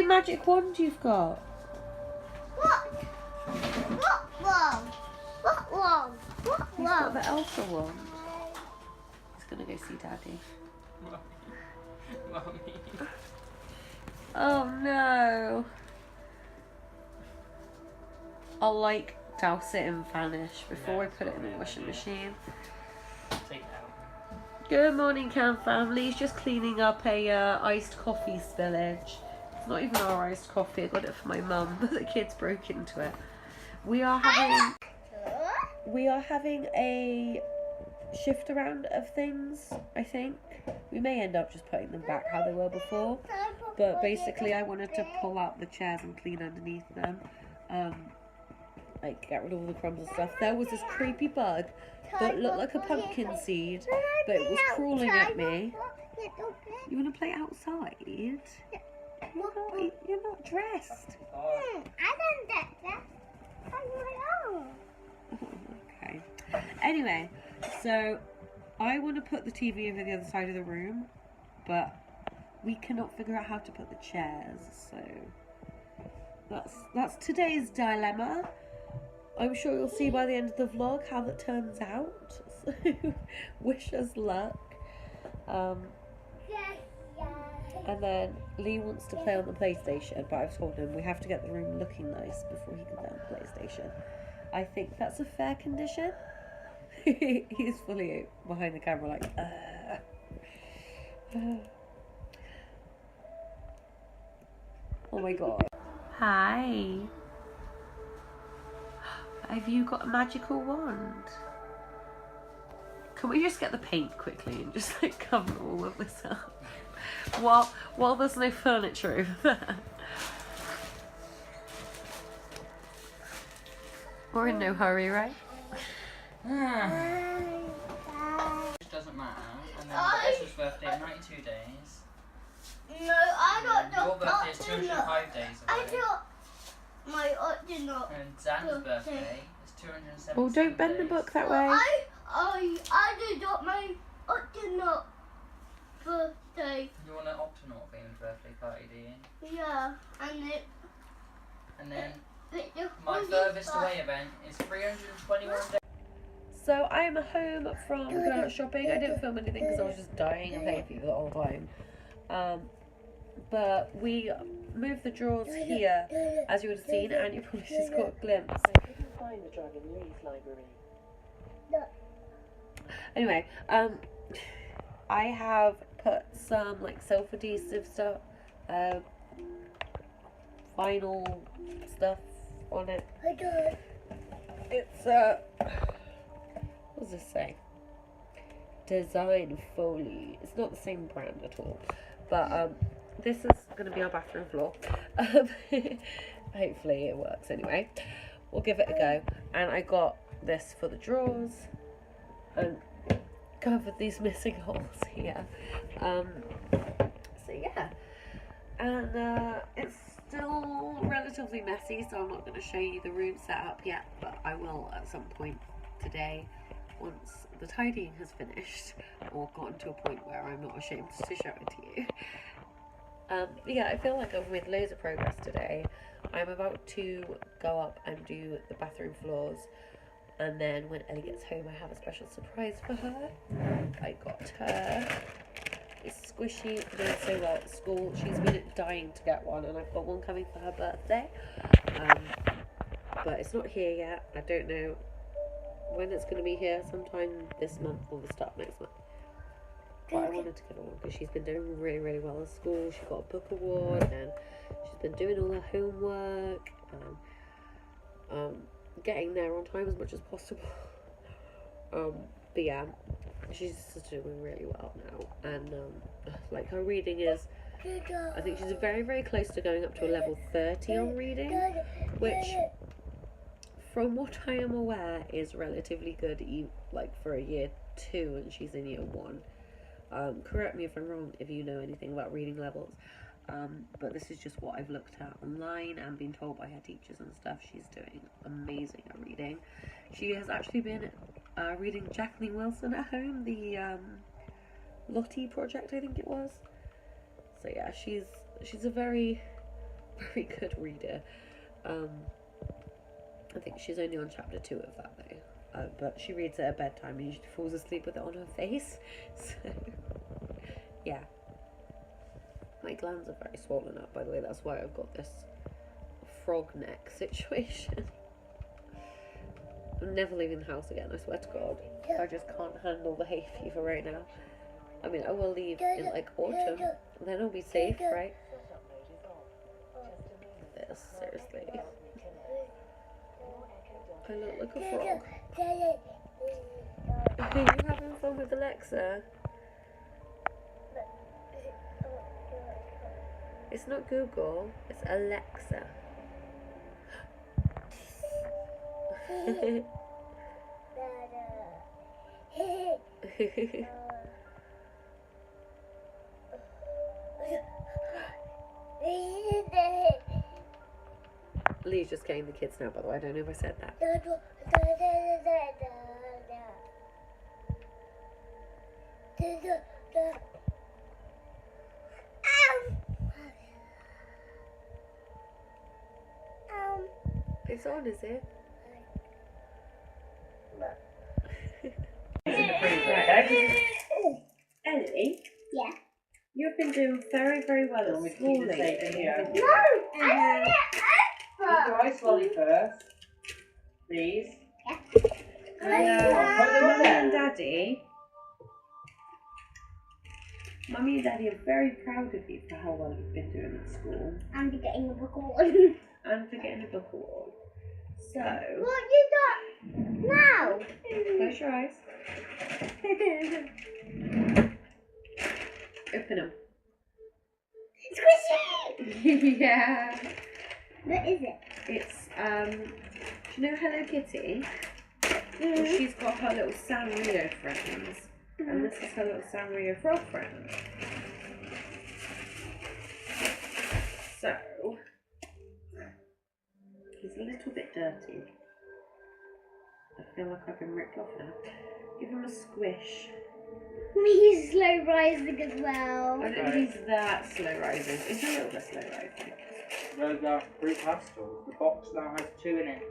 magic wand you've got? What? What wand? What wand? What You've got wand? the Elsa wand. He's gonna go see Daddy. Mummy. Oh no. I'll like douse it and vanish before I put it in the washing machine. Take it out. Good morning, Cam family. He's just cleaning up a iced coffee spillage. It's not even our iced coffee. I got it for my mum, but the kids broke into it. We are having a shift around of things, I think. We may end up just putting them back how they were before. But basically I wanted to pull out the chairs and clean underneath them. Like get rid of all the crumbs and stuff. There was this creepy bug that looked like a pumpkin seed, but it was crawling at me. You want to play outside? You're not dressed. I don't get that. I'm my own. Okay. Anyway, so I want to put the TV over the other side of the room, but we cannot figure out how to put the chairs. So that's today's dilemma. I'm sure you'll see by the end of the vlog how that turns out. So wish us luck. And then Lee wants to play on the PlayStation, but I've told him we have to get the room looking nice before he can play on the PlayStation. I think that's a fair condition. He's fully behind the camera like, Oh my god. Hi. Have you got a magical wand? Can we just get the paint quickly and just like cover all of this up? While there's no furniture over there. We're in no hurry, right? It doesn't matter. And then Ezra's birthday in 92 days. No, I got the Your birthday is 205 days I away. got my not. And Zan's birthday is 270. Well, don't bend the book that way. I did not my not birthday. You want an Octonaut themed birthday party, do you? Yeah, And then my furthest away event is 321 days. So I'm home from going out shopping. I didn't film anything because I was just dying of hay fever the whole time. But we moved the drawers here, as you would have seen, and you probably just got a glimpse. I couldn't find the Dragon Leaf library. Anyway, I have put some like self-adhesive stuff, vinyl stuff on it. It's what does this say? Design Foley. It's not the same brand at all, but this is going to be our bathroom floor. Hopefully it works anyway. We'll give it a go. And I got this for the drawers and covered these missing holes here. So yeah, and it's still relatively messy, so I'm not going to show you the room setup yet, but I will at some point today once the tidying has finished or gotten to a point where I'm not ashamed to show it to you. Yeah, I feel like I've made loads of progress today. I'm about to go up and do the bathroom floors, and then when Ellie gets home I have a special surprise for her. I got her this squishy for doing so well at school. She's been dying to get one, and I've got one coming for her birthday, but it's not here yet. I don't know when it's going to be here, sometime this month or the start of next month. But I wanted to get her one because she's been doing really, really well at school. She got a book award and she's been doing all her homework and getting there on time as much as possible. But yeah, she's just doing really well now, and like her reading is, I think she's very, very close to going up to a level 30 on reading, which from what I am aware is relatively good, like for a year 2 and she's in year 1. Correct me if I'm wrong if you know anything about reading levels, but this is just what I've looked at online and been told by her teachers and stuff. She's doing amazing at reading. She has actually been reading Jacqueline Wilson at home, the Lottie project, I think it was. So yeah, she's a very very good reader. I think she's only on chapter 2 of that though. But she reads it at bedtime and usually falls asleep with it on her face. So, yeah. My glands are very swollen up, by the way. That's why I've got this frog neck situation. I'm never leaving the house again, I swear to God. I just can't handle the hay fever right now. I mean, I will leave in like autumn, and then I'll be safe, right? This, seriously. I look like a frog. Are you having fun with Alexa? It's not Google, it's Alexa. Lee's just getting the kids now, by the way. I don't know if I said that. It's on, is it? Ellie? Yeah. You've been doing very, very well at school lately. Keep your eyes swollen first, please. Mummy and Daddy. Mummy and Daddy are very proud of you for how well you've been doing at school. And getting a book award. And for getting a book award. So. What you got now? Close your eyes. Open them. Squishy! Yeah. What is it? It's, do you know Hello Kitty? Well, she's got her little Sanrio friends. And this is her little Sanrio frog friend. So, he's a little bit dirty. I feel like I've been ripped off now. Give him a squish. He's slow rising as well. I don't think he's that slow rising. He's a little bit slow rising. Those are fruit pastels. The box now has 2 in it.